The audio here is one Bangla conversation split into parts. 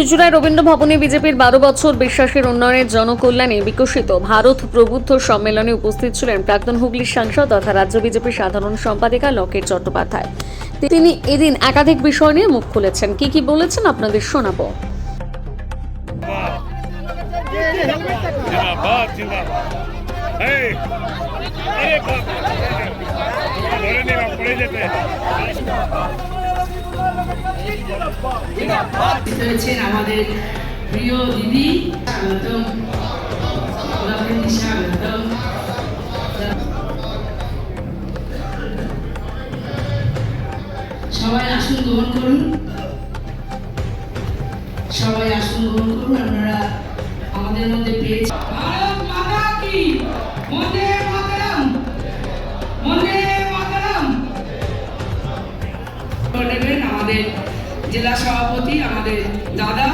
চুঁচুড়ায় রবীন্দ্র ভবনে বিজেপির 12 বছর বিশ্বাসের উন্নয়নের জনকল্যাণে বিকশিত ভারত প্রবুদ্ধ সম্মেলনে উপস্থিত ছিলেন প্রাক্তন হুগলির সাংসদ তথা রাজ্য বিজেপির সাধারণ সম্পাদিকা লকেট চট্টোপাধ্যায়। তিনি এদিন একাধিক বিষয় নিয়ে মুখ খুলেছেন। কি বলেছেন আপনাদের শোনাবো। আমাদের প্রিয় দিদি স্বাগতম, স্বাগতম। সবাই আসন গ্রহণ করুন, সবাই আসন গ্রহণ করুন। আপনারা আমাদের মধ্যে পেয়েছেন ভারত মাতা কি, বন্দে মাতরম, বন্দে মাতরম। আমাদের জেলা সভাপতি, আমাদের দাদা,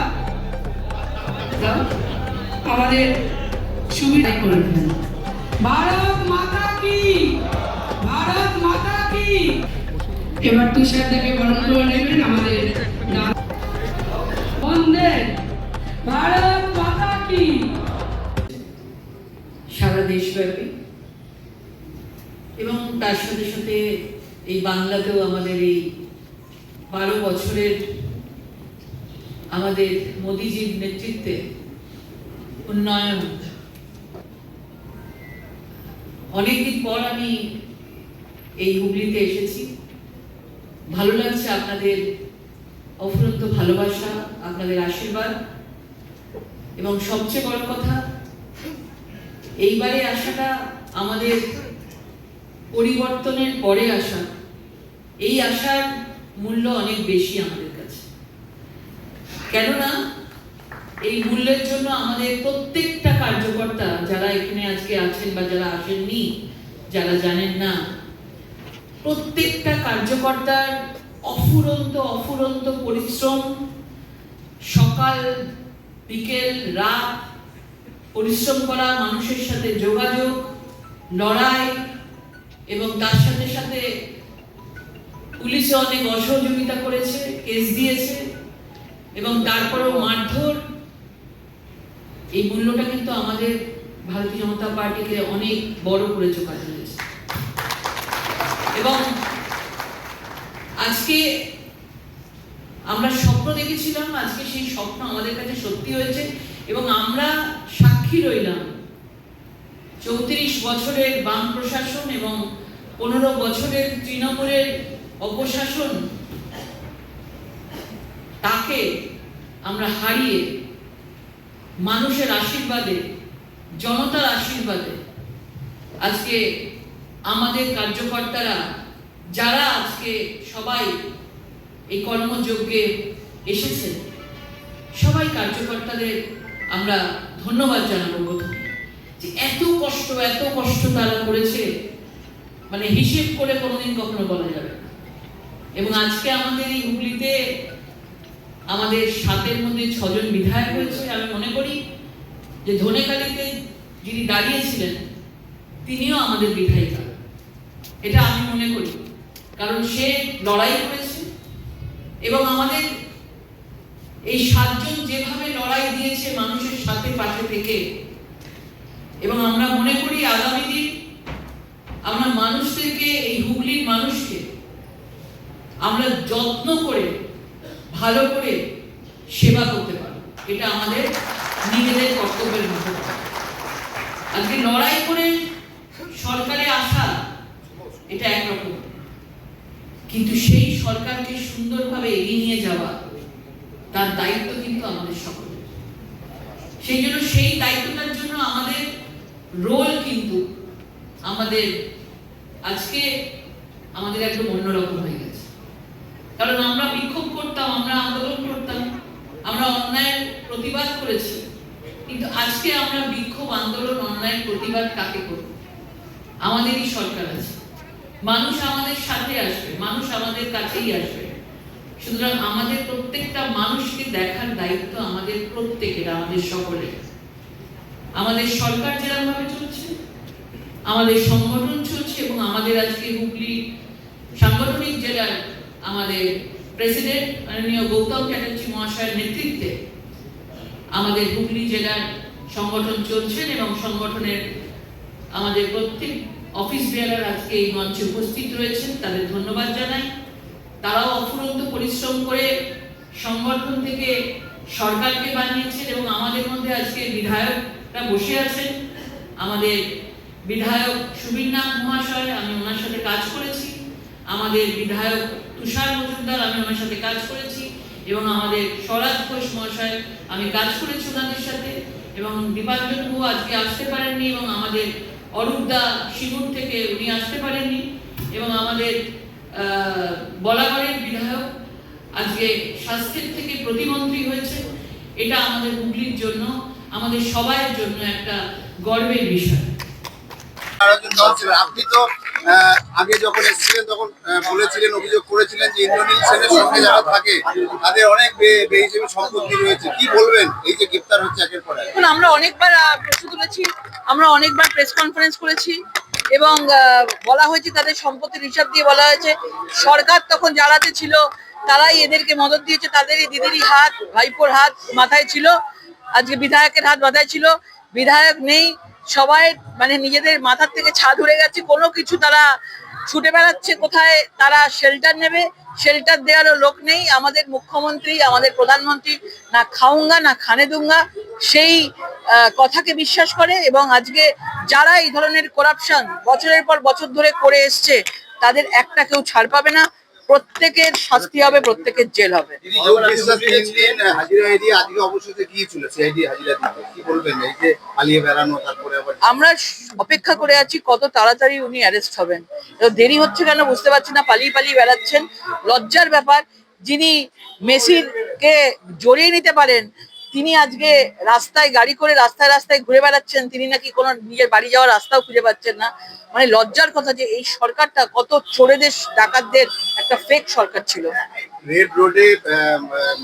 আমাদের সুবিধা করবেন। ভারত মাতা কি, ভারত মাতা কি। এবার তুষারদাকে বরণ করে নেবেন আমাদের বন্দে ভারত মাতা কি। সারা দেশব্যাপী এবং তার সাথে সাথে এই বাংলাতেও আমাদের এই 12 বছরের আমাদের মোদিজির নেতৃত্বে উন্নয়ন। অনেকদিন পর আমি এই হুগলিতে এসেছি। ভালো লাগছে আপনাদের অফুরন্ত ভালোবাসা, আপনাদের আশীর্বাদ, এবং সবচেয়ে বড় কথা এইবারে আসাটা আমাদের পরিবর্তনের পরে আসা। এই আশার মূল্য অনেক বেশি আমাদের কাছে, কেননা এই মূল্যের জন্য আমাদের প্রত্যেকটা কার্যকর্তা যারা এখানে আজকে আছেন বা যারা আসেননি, যারা জানেন না, প্রত্যেকটা কার্যকর্তার অফুরন্ত পরিশ্রম, সকাল বিকেল রাত পরিশ্রম করা, মানুষের সাথে যোগাযোগ, লড়াই, এবং তার সাথে সাথে পুলিশে অনেক অসহযোগিতা করেছে, কেস দিয়েছে, এবং তারপরেও মারধর। এই মূল্যটা কিন্তু আমাদের ভারতীয় জনতা পার্টিকে অনেক বড় করে চোখাতে হয়েছে। এবং আজকে আমরা স্বপ্ন দেখেছিলাম, আজকে সেই স্বপ্ন আমাদের কাছে সত্যি হয়েছে, এবং আমরা সাক্ষী রইলাম 34 বছরের বাম প্রশাসন এবং 15 বছরের তৃণমূলের অপশাসন, তাকে আমরা হারিয়ে মানুষের আশীর্বাদে, জনতার আশীর্বাদে আজকে আমাদের কার্যকর্তারা যারা আজকে সবাই এই কর্মযজ্ঞে এসেছেন, সবাই কার্যকর্তাদের আমরা ধন্যবাদ জানাবো প্রথমে, যে এত কষ্ট তারা করেছে, মানে হিসেব করে কোনোদিন কখনো বলা যাবে না। এবং আজকে আমাদের এই হুগলিতে আমাদের 7-এর মধ্যে 6 জন বিধায়ক হয়েছে। আমি মনে করি যে ধনেখালিতে যিনি দাঁড়িয়েছিলেন তিনিও আমাদের বিধায়িকা, এটা আমি মনে করি, কারণ সে লড়াই করেছে। এবং আমাদের এই 7 জন যেভাবে লড়াই দিয়েছে মানুষের সাথে পাশে থেকে, এবং আমরা মনে করি আগামী দিন আমরা মানুষদেরকে, এই হুগলির মানুষকে আমরা যত্ন করে ভালো করে সেবা করতে পারবো, এটা আমাদের নিজেদের কর্তব্যের মধ্যে। আজকে লড়াই করে সরকারে আসা এটা একরকম, কিন্তু সেই সরকারকে সুন্দরভাবে এগিয়ে নিয়ে যাওয়া তার দায়িত্ব কিন্তু আমাদের সকলের। সেই জন্য সেই দায়িত্বটার জন্য আমাদের রোল কিন্তু আমাদের আজকে আমাদের একদম অন্যরকম হয়ে গেছে। কারণ আমরা বিক্ষোভ করতাম, আমরা আন্দোলন করতাম, আমরা অন্যায়ের প্রতিবাদ করেছি, কিন্তু আজকে আমরা বিক্ষোভ, আন্দোলন, অন্যায়ের প্রতিবাদ কাকে করব? আমাদেরই সরকার আছে, মানুষ আমাদের সাথে আসবে, মানুষ আমাদের কাছেই আসবে। সুতরাং আমাদের প্রত্যেকটা মানুষকে দেখার দায়িত্ব আমাদের প্রত্যেকের, আমাদের সকলের। আমাদের সরকার যেরকম ভাবে চলছে, আমাদের সংগঠন চলছে, এবং আমাদের আজকে হুগলি সাংগঠনিক জেলার আমাদের প্রেসিডেন্ট মাননীয় গৌতম চ্যাটার্জি মহাশয়ের নেতৃত্বে আমাদের হুগলি জেলার সংগঠন চলছেন এবং সংগঠনের আমাদের প্রত্যেক অফিস বেয়ারার আজকে এই মঞ্চে উপস্থিত রয়েছেন, তাদের ধন্যবাদ জানাই। তারাও অফুরন্ত পরিশ্রম করে সংগঠন থেকে সরকারকে বানিয়েছেন এবং আমাদের মধ্যে আজকে বিধায়করা বসে আছেন। আমাদের বিধায়ক সুবীরনাথ মহাশয়, আমি ওনার সাথে কাজ করেছি। আমাদের বিধায়ক তুষার মজুমদার, আমি ওনার সাথে কাজ করেছি। এবং আমাদের স্বরাজ ঘোষ মহাশয়, আমি কাজ করেছি ওনাদের সাথে। এবং দীপাঞ্জন গুহ আজকে আসতে পারেননি এবং আমাদের অরূপদা সিঙ্গুর থেকে উনি আসতে পারেননি। এবং আমাদের বলাগড়ের বিধায়ক আজকে স্বাস্থ্যের থেকে প্রতিমন্ত্রী হয়েছে। এটা আমাদের হুগলির জন্য, আমাদের সবাইয়ের জন্য একটা গর্বের বিষয়। আপনি তো আগে যখন এসেছিলেন তখন বলেছিলেন, অভিযোগ করেছিলেন যে ইন্দ্রনীল সেনের সঙ্গে যারা থাকে তাদের অনেক বেহিসেবি সম্পত্তি রয়েছে, কি বলবেন এই যে গ্রেপ্তার হচ্ছে একের পর এক? আমরা অনেকবার প্রশ্ন তুলেছি, আমরা অনেকবার প্রেস কনফারেন্স করেছি এবং বলা হয়েছে তাদের সম্পত্তির হিসাব দিয়ে বলা হয়েছে সরকার তখন যারাতে ছিল তারাই এদেরকে মদত দিয়েছে, তাদেরই দিদিরই হাত, ভাইপোর হাত মাথায় ছিল, আজকে বিধায়কের হাত মাথায় ছিল। বিধায়ক নেই, সবাই মানে নিজেদের মাথার থেকে ছাদ উড়ে গেছে, কোনো কিছু তারা ছুটে বেড়াচ্ছে কোথায় তারা শেল্টার নেবে, শেল্টার দেওয়ারও লোক নেই। আমাদের মুখ্যমন্ত্রী, আমাদের প্রধানমন্ত্রী না খাউঙ্গা না খানে দুঙ্গা সেই কথাকে বিশ্বাস করে এবং আজকে যারা এই ধরনের করাপশন বছরের পর বছর ধরে করে এসছে তাদের একটা কেউ ছাড় পাবে না, প্রত্যেকের শাস্তি হবে, প্রত্যেকের জেল হবে। আমরা অপেক্ষা করে আছি কত তাড়াতাড়ি উনি অ্যারেস্ট হবেন। দেরি হচ্ছে কেন বুঝতে পারছি না, পালিয়ে পালিয়ে বেড়াচ্ছেন। লজ্জার ব্যাপার, যিনি মেসির কে জড়িয়ে নিতে পারেন তিনি আজকে রাস্তায় গাড়ি করে রাস্তায় রাস্তায় ঘুরে বেড়াচ্ছেন, তিনি নাকি কোনো নিজের বাড়ি যাওয়ার রাস্তাও খুঁজে পাচ্ছেন না। মানে লজ্জার কথা যে এই সরকারটা কত চোরেদের ডাকাতদের একটা ফেক সরকার ছিল। রেড রোডে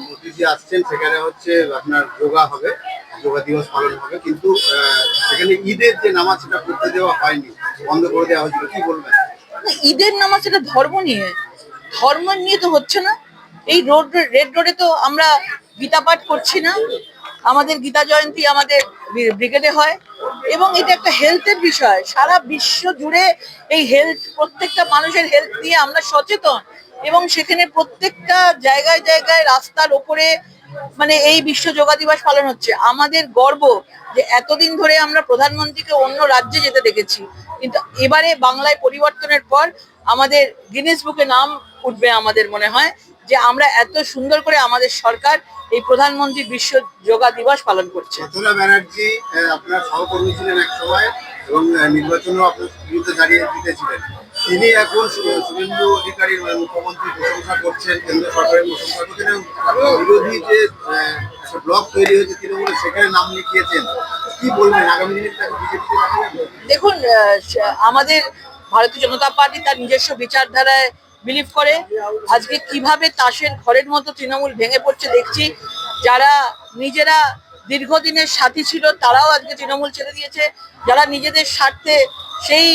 মোদিজি আসছেন, সেখানে হচ্ছে আপনার যোগা হবে, যোগা দিবস পালন হবে, কিন্তু সেখানে ঈদের যে নামাজ সেটা করতে দেওয়া হয়নি, বন্ধ করে দেওয়া হয়েছিল, কি বলবেন? ঈদের নামাজ এটা ধর্ম নিয়ে তো হচ্ছে না। এই রেড রোডে তো আমরা গীতা পাঠ করছি না, আমাদের গীতা জয়ন্তী আমাদের ব্রিগেডে হয় এবং এটা একটা হেলথের বিষয়। সারা বিশ্ব জুড়ে এই হেলথ, প্রত্যেকটা মানুষের হেলথ নিয়ে আমরা সচেতন এবং সেখানে প্রত্যেকটা জায়গায় জায়গায় রাস্তার ওপরে মানে এই বিশ্ব যোগা দিবস পালন হচ্ছে। আমাদের গর্ব যে এতদিন ধরে আমরা প্রধানমন্ত্রীকে অন্য রাজ্যে যেতে দেখেছি, কিন্তু এবারে বাংলায় পরিবর্তনের পর আমাদের গিনেস বুকে নাম উঠবে আমাদের মনে হয় যে আমরা এত সুন্দর করে আমাদের সরকার এই প্রধানমন্ত্রী বিশ্ব যোগা দিবস পালন করছে। মমতা ব্যানার্জি আপনার সহকর্মী ছিলেন এক সময় এবং নির্বাচনেও আপনার বিরুদ্ধে দাঁড়িয়ে জিতেছিলেন। তিনি এখন শুভেন্দু অধিকারীর মুখ্যমন্ত্রী প্রশংসা করছেন, কেন্দ্র সরকারের প্রশংসা করছেন এবং বিরোধী যে ব্লক তৈরি হয়েছে তৃণমূলের সেখানে নাম লিখিয়েছেন, কি বলবেন আগামী দিনে বিজেপি? দেখুন, আমাদের ভারতীয় জনতা পার্টি তার নিজস্ব বিচারধারায় বিলিভ করে। আজকে কিভাবে তাসের ঘরের মতো তৃণমূল ভেঙে পড়ছে দেখছি। যারা নিজেরা দীর্ঘদিনের সাথী ছিল তারাও আজকে তৃণমূল ছেড়ে দিয়েছে। যারা নিজেদের স্বার্থে সেই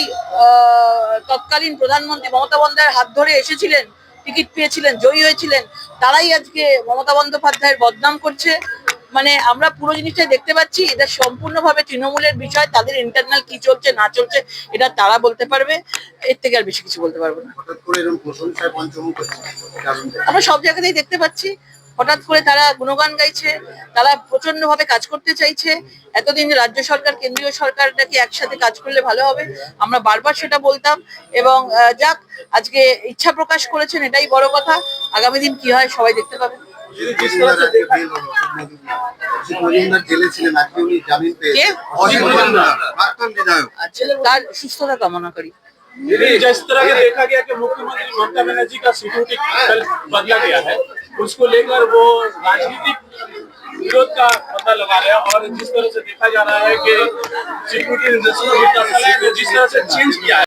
তৎকালীন প্রধানমন্ত্রী মমতা বন্দ্যোপাধ্যায়ের হাত ধরে এসেছিলেন, টিকিট পেয়েছিলেন, জয়ী হয়েছিলেন, তারাই আজকে মমতা বন্দ্যোপাধ্যায়ের বদনাম করছে। মানে আমরা পুরো জিনিসটাই দেখতে পাচ্ছি, এটা সম্পূর্ণভাবে তৃণমূলের বিষয়। তাদের ইন্টারনাল কি চলছে না চলছে এটা তারা বলতে পারবে, এর থেকে আর বেশি কিছু বলতে পারবো না। আমরা সব জায়গাতেই দেখতে পাচ্ছি হঠাৎ করে তারা গুণগান গাইছে, তারা প্রচন্ড ভাবে কাজ করতে চাইছে। এতদিন রাজ্য সরকার কেন্দ্রীয় সরকারটাকে একসাথে কাজ করলে ভালো হবে, আমরা বারবার সেটা বলতাম এবং যাক আজকে ইচ্ছা প্রকাশ করেছেন, এটাই বড় কথা। আগামী দিন কি হয় সবাই দেখতে পাবে। তার সুস্থতা কামনা করি। जिस तरह के देखा गया कि मुख्यमंत्री ममता बनर्जी का सिक्योरिटी कल बदला गया है, उसको लेकर वो राजनीतिक विरोध का पता लगा रहे हैं और जिस तरह से देखा जा रहा है कि सिक्योरिटी इंडस्ट्री जिस तरह से चेंज किया है